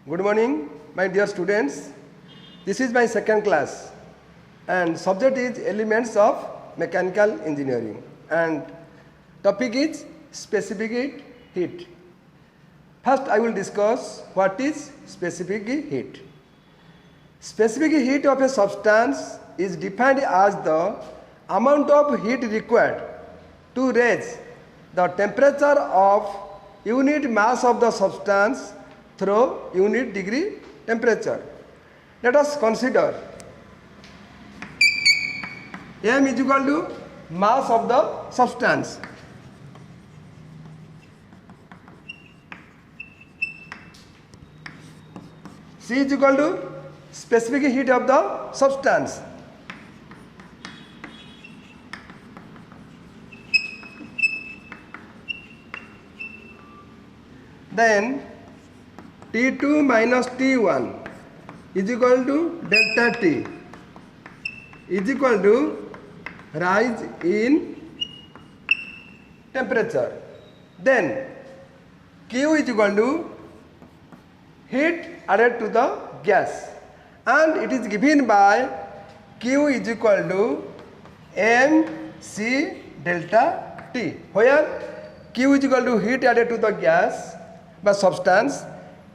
Good morning, my dear students. This is my second class and subject is elements of mechanical engineering and topic is specific heat. First I will discuss what is specific heat. Specific heat of a substance is defined as the amount of heat required to raise the temperature of unit mass of the substance through unit degree temperature. Let us consider m is equal to mass of the substance. C is equal to specific heat of the substance. Then T2 minus T1 is equal to delta T is equal to rise in temperature. Then Q is equal to heat added to the gas and it is given by Q is equal to mc delta T, where Q is equal to heat added to the gas by substance,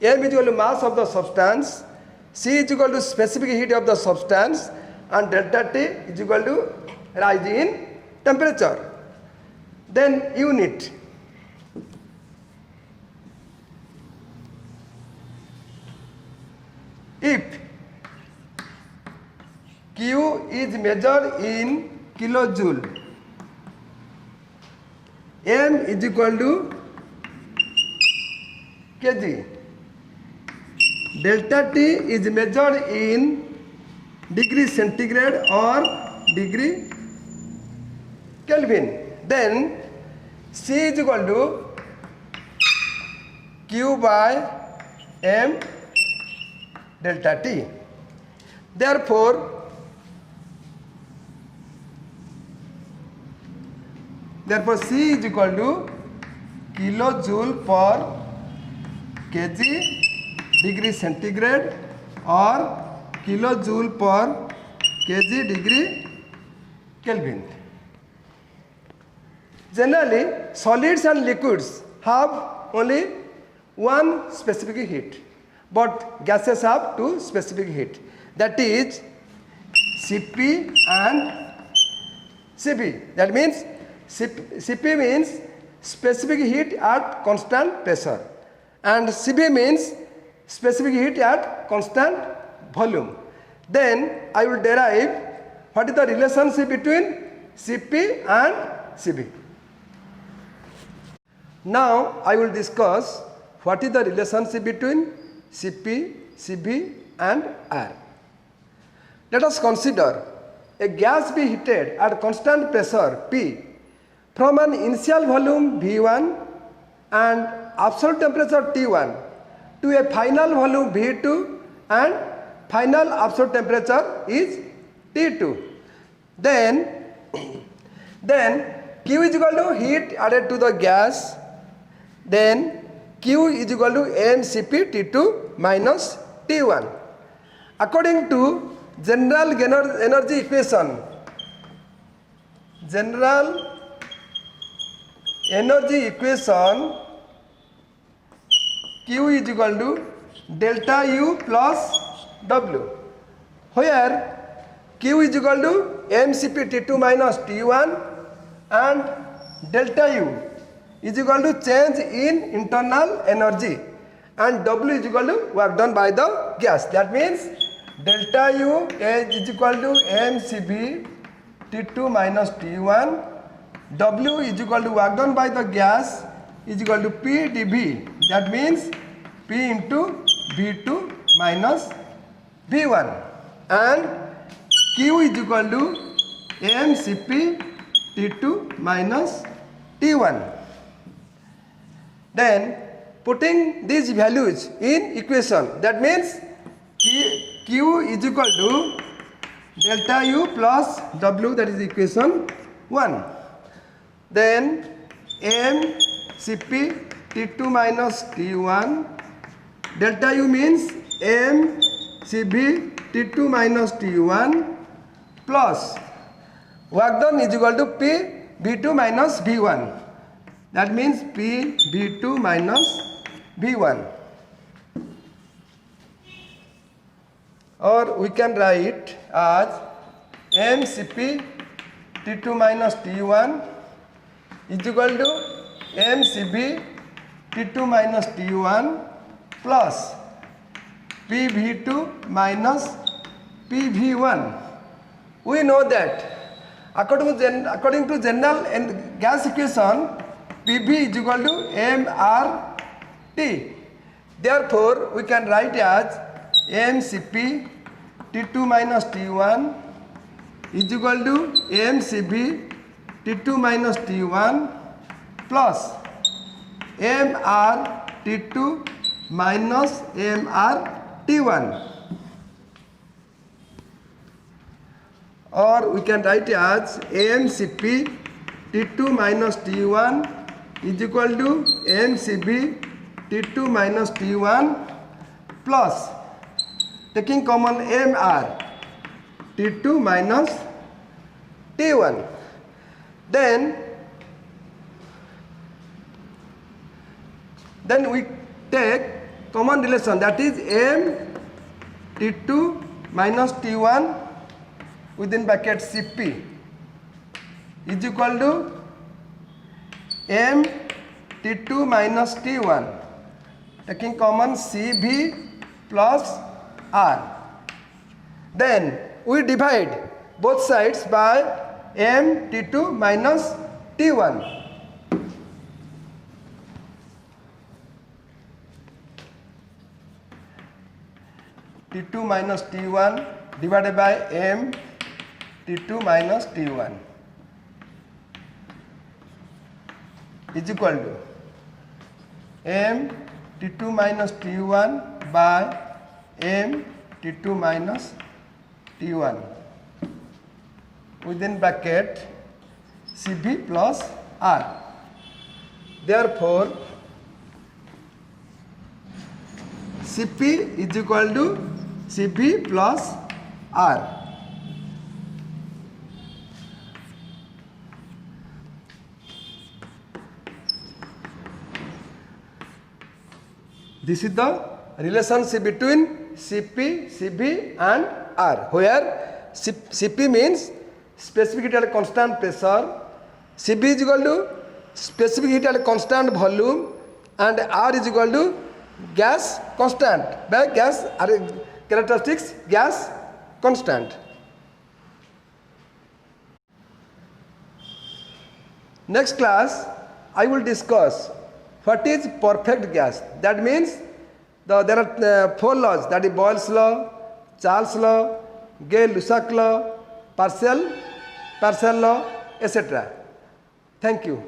m is equal to mass of the substance, C is equal to specific heat of the substance and delta T is equal to rise in temperature. Then unit. If Q is measured in kilojoule, m is equal to kg, delta T is measured in degree centigrade or degree Kelvin, then C is equal to Q by m delta T. Therefore C is equal to kilojoule per kg degree centigrade or kilojoule per kg degree Kelvin. Generally, solids and liquids have only one specific heat, but gases have two specific heat. That is Cp and Cv. That means Cp means specific heat at constant pressure and Cv means specific heat at constant volume. Then I will derive what is the relationship between Cp and Cv. Now I will discuss what is the relationship between Cp, Cv and air. Let us consider a gas be heated at constant pressure P from an initial volume V1 and absolute temperature T1 to a final volume V2 and final absolute temperature is T2. Then Q is equal to heat added to the gas. Then Q is equal to mCp T2 minus T1. According to general energy equation, Q is equal to delta U plus W, where Q is equal to mCp T2 minus T1 and delta U is equal to change in internal energy and W is equal to work done by the gas. That means delta U is equal to mCp T2 minus T1, W is equal to work done by the gas is equal to P dV. That means P into V2 minus V1 and Q is equal to mCp T2 minus T1. Then putting these values in equation, that means Q is equal to delta U plus W, that is equation 1. Then m Cp T2 minus T1 delta U means mCv T2 minus T1 plus work done is equal to P V2 minus V1. That means P V2 minus V1. Or we can write as mCp T2 minus T1 is equal to mCv T2 minus T1 plus PV2 minus PV1. We know that according to general and gas equation, PV is equal to mRT. Therefore, we can write as mCp T2 minus T1 is equal to mCv T2 minus T1 plus mRT2 minus mRT1. Or we can write as mCp T2 minus T1 is equal to mCv T2 minus T1 plus taking common mR T2 minus T1. Then we take common relation, that is m T2 minus T1 within bracket Cp is equal to m T2 minus T1 taking common Cv plus R. Then we divide both sides by m T2 minus T1. T2 minus T1 divided by m T2 minus T1 is equal to m T2 minus T1 by m T2 minus T1 within bracket Cv plus R. Therefore, Cp is equal to Cv plus R. This is the relationship between Cp, Cv and R, where Cp means specific heat at constant pressure, Cv is equal to specific heat at constant volume, and R is equal to gas constant by gas characteristics gas constant. Next class I will discuss what is perfect gas. That means there are 4 laws, that is Boyle's law, Charles law, Gay-Lussac law, Parcel law, etc. Thank you.